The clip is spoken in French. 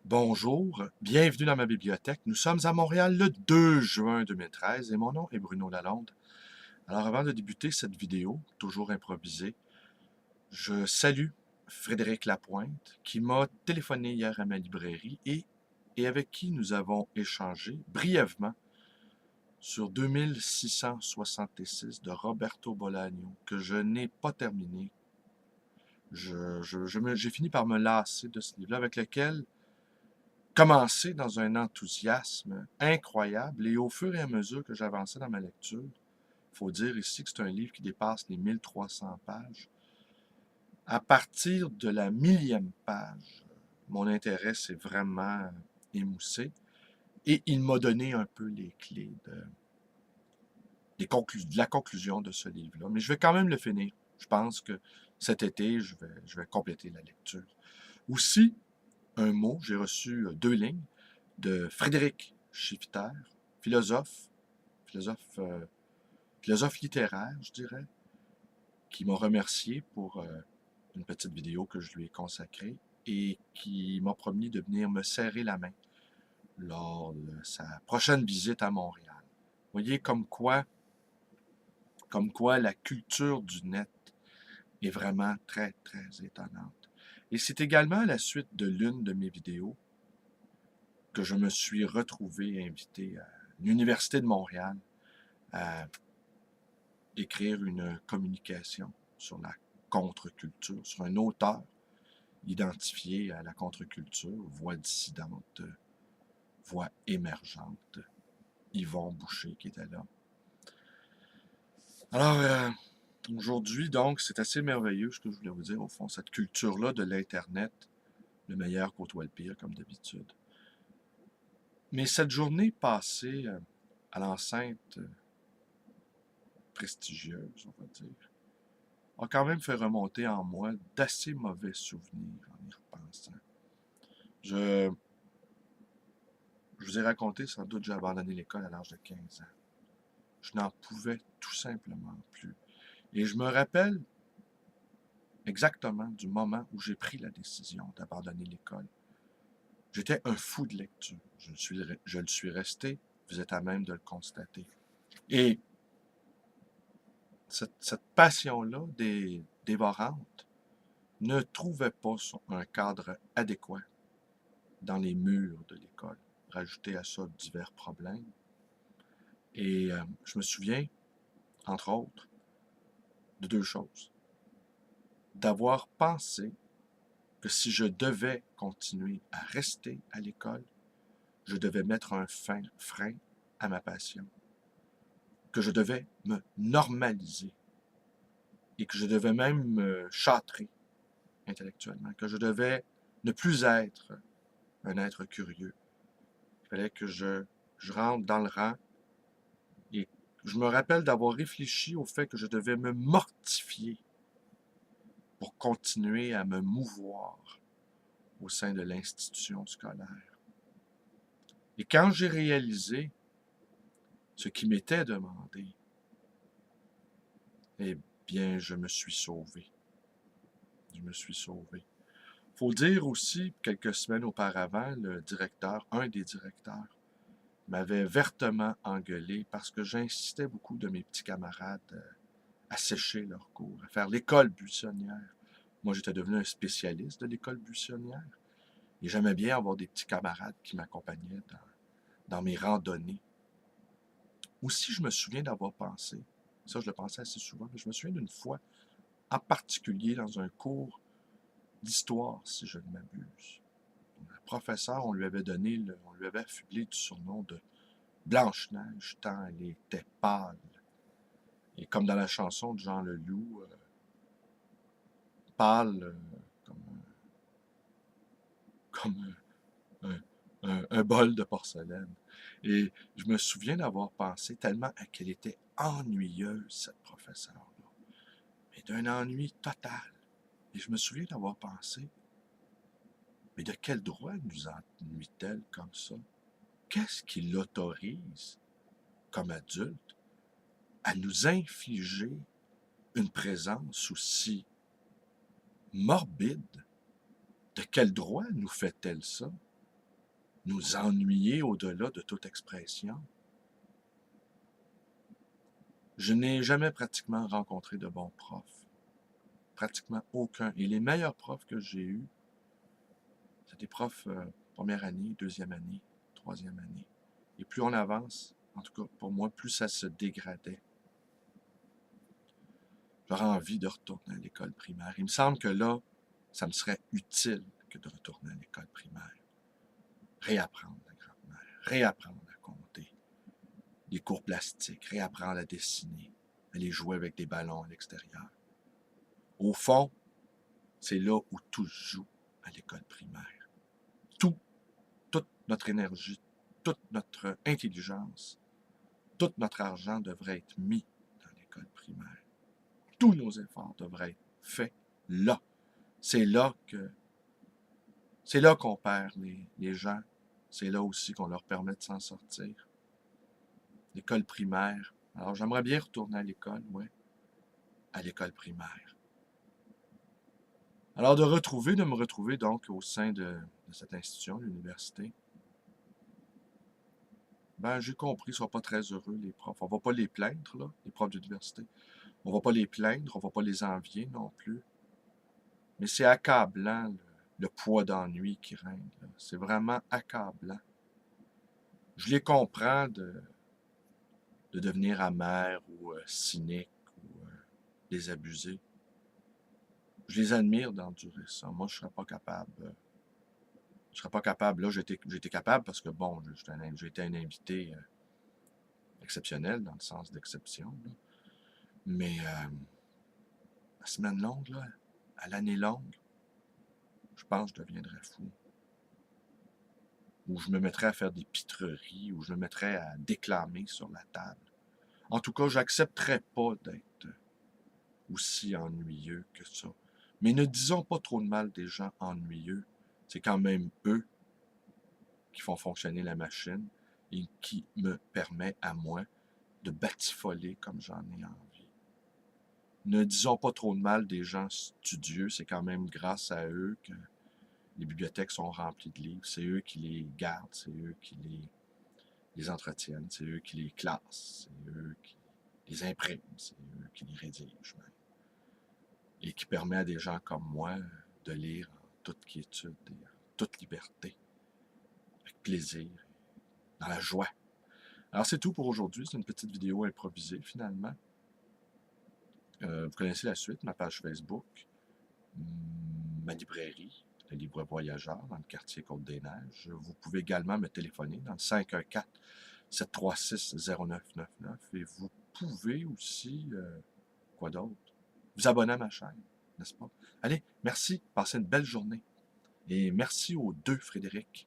Bonjour, bienvenue dans ma bibliothèque. Nous sommes à Montréal le 2 juin 2013 et mon nom est Bruno Lalonde. Alors avant de débuter cette vidéo, toujours improvisée, je salue Frédéric Lapointe qui m'a téléphoné hier à ma librairie et avec qui nous avons échangé brièvement sur 2666 de Roberto Bolaño que je n'ai pas terminé. J'ai fini par me lasser de ce livre-là avec lequel commencé dans un enthousiasme incroyable et au fur et à mesure que j'avançais dans ma lecture, il faut dire ici que c'est un livre qui dépasse les 1300 pages. À partir de la millième page, mon intérêt s'est vraiment émoussé et il m'a donné un peu les clés de la conclusion de ce livre-là. Mais je vais quand même le finir. Je pense que cet été, je vais compléter la lecture. Aussi, un mot, j'ai reçu 2 lignes de Frédéric Schifter, philosophe, philosophe, euh, philosophe littéraire, je dirais, qui m'a remercié pour une petite vidéo que je lui ai consacrée et qui m'a promis de venir me serrer la main lors de sa prochaine visite à Montréal. Vous voyez comme quoi la culture du net est vraiment très, très étonnante. Et c'est également à la suite de l'une de mes vidéos que je me suis retrouvé invité à l'Université de Montréal à écrire une communication sur la contre-culture, sur un auteur identifié à la contre-culture, voix dissidente, voix émergente, Yvon Boucher qui était là. Alors, aujourd'hui, donc, c'est assez merveilleux ce que je voulais vous dire, au fond, cette culture-là de l'Internet, le meilleur côtoie le pire, comme d'habitude. Mais cette journée passée à l'enceinte prestigieuse, on va dire, a quand même fait remonter en moi d'assez mauvais souvenirs en y repensant. Je, je vous ai raconté, sans doute, j'ai abandonné l'école à l'âge de 15 ans. Je n'en pouvais tout simplement plus. Et je me rappelle exactement du moment où j'ai pris la décision d'abandonner l'école. J'étais un fou de lecture. Je le suis resté. Vous êtes à même de le constater. Et cette passion-là, dévorante, ne trouvait pas un cadre adéquat dans les murs de l'école. Rajouter à ça divers problèmes. Et je me souviens, entre autres, de 2 choses. D'avoir pensé que si je devais continuer à rester à l'école, je devais mettre un frein à ma passion, que je devais me normaliser et que je devais même me châtrer intellectuellement, que je devais ne plus être un être curieux. Il fallait que je rentre dans le rang et je me rappelle d'avoir réfléchi au fait que je devais me mortifier pour continuer à me mouvoir au sein de l'institution scolaire. Et quand j'ai réalisé ce qui m'était demandé, eh bien, je me suis sauvé. Je me suis sauvé. Faut dire aussi, quelques semaines auparavant, un des directeurs, m'avait vertement engueulé parce que j'incitais beaucoup de mes petits camarades à sécher leurs cours, à faire l'école buissonnière. Moi, j'étais devenu un spécialiste de l'école buissonnière et j'aimais bien avoir des petits camarades qui m'accompagnaient dans mes randonnées. Aussi, je me souviens d'avoir pensé, ça je le pensais assez souvent, mais je me souviens d'une fois, en particulier dans un cours d'histoire, si je ne m'abuse. Le professeur, on lui avait affublé du surnom de Blanche-Neige, tant elle était pâle. Et comme dans la chanson de Jean Leloup, pâle comme un bol de porcelaine. Et je me souviens d'avoir pensé tellement à qu'elle était ennuyeuse, cette professeure-là. Mais d'un ennui total. Et je me souviens d'avoir pensé, mais de quel droit nous ennuie-t-elle comme ça? Qu'est-ce qui l'autorise, comme adulte, à nous infliger une présence aussi morbide? De quel droit nous fait-elle ça? nous ennuyer au-delà de toute expression. Je n'ai jamais pratiquement rencontré de bons profs. Pratiquement aucun. Et les meilleurs profs que j'ai eus, c'est des profs première année, deuxième année, troisième année. Et plus on avance, en tout cas pour moi, plus ça se dégradait. J'aurais envie de retourner à l'école primaire. Il me semble que là, ça me serait utile que de retourner à l'école primaire. Réapprendre la grammaire, réapprendre à compter, les cours plastiques, réapprendre à dessiner, aller jouer avec des ballons à l'extérieur. Au fond, c'est là où tout se joue à l'école primaire. Toute notre énergie, toute notre intelligence, tout notre argent devrait être mis dans l'école primaire. Tous nos efforts devraient être faits là. C'est là qu'on perd les gens. C'est là aussi qu'on leur permet de s'en sortir. L'école primaire. Alors, j'aimerais bien retourner à l'école, oui, à l'école primaire. Alors, de me retrouver donc au sein de cette institution, l'université, ben, j'ai compris, ils ne sont pas très heureux, les profs. On ne va pas les plaindre, là, les profs d'université. On ne va pas les plaindre, on ne va pas les envier non plus. Mais c'est accablant, le poids d'ennui qui règne. C'est vraiment accablant. Je les comprends de devenir amer ou cynique ou désabusé. Je les admire d'endurer ça. Moi, je ne serais pas capable. Je serais pas capable. Là, j'étais capable parce que, bon, j'ai été un invité exceptionnel, dans le sens d'exception. Mais la semaine longue, là, à l'année longue, je pense que je deviendrais fou. Ou je me mettrais à faire des pitreries, ou je me mettrais à déclamer sur la table. En tout cas, j'accepterais pas d'être aussi ennuyeux que ça. Mais ne disons pas trop de mal des gens ennuyeux. C'est quand même eux qui font fonctionner la machine et qui me permet à moi de batifoler comme j'en ai envie. Ne disons pas trop de mal des gens studieux. C'est quand même grâce à eux que les bibliothèques sont remplies de livres. C'est eux qui les gardent, c'est eux qui les entretiennent, c'est eux qui les classent, c'est eux qui les impriment, c'est eux qui les rédigent même. Et qui permet à des gens comme moi de lire en toute quiétude et en toute liberté, avec plaisir, dans la joie. Alors c'est tout pour aujourd'hui, c'est une petite vidéo improvisée finalement. Vous connaissez la suite, ma page Facebook, ma librairie, le Libre Voyageur, dans le quartier Côte-des-Neiges. Vous pouvez également me téléphoner dans le 514-736-0999 et vous pouvez aussi, quoi d'autre, vous abonner à ma chaîne, n'est-ce pas? Allez, merci, passez une belle journée et merci aux deux Frédéric.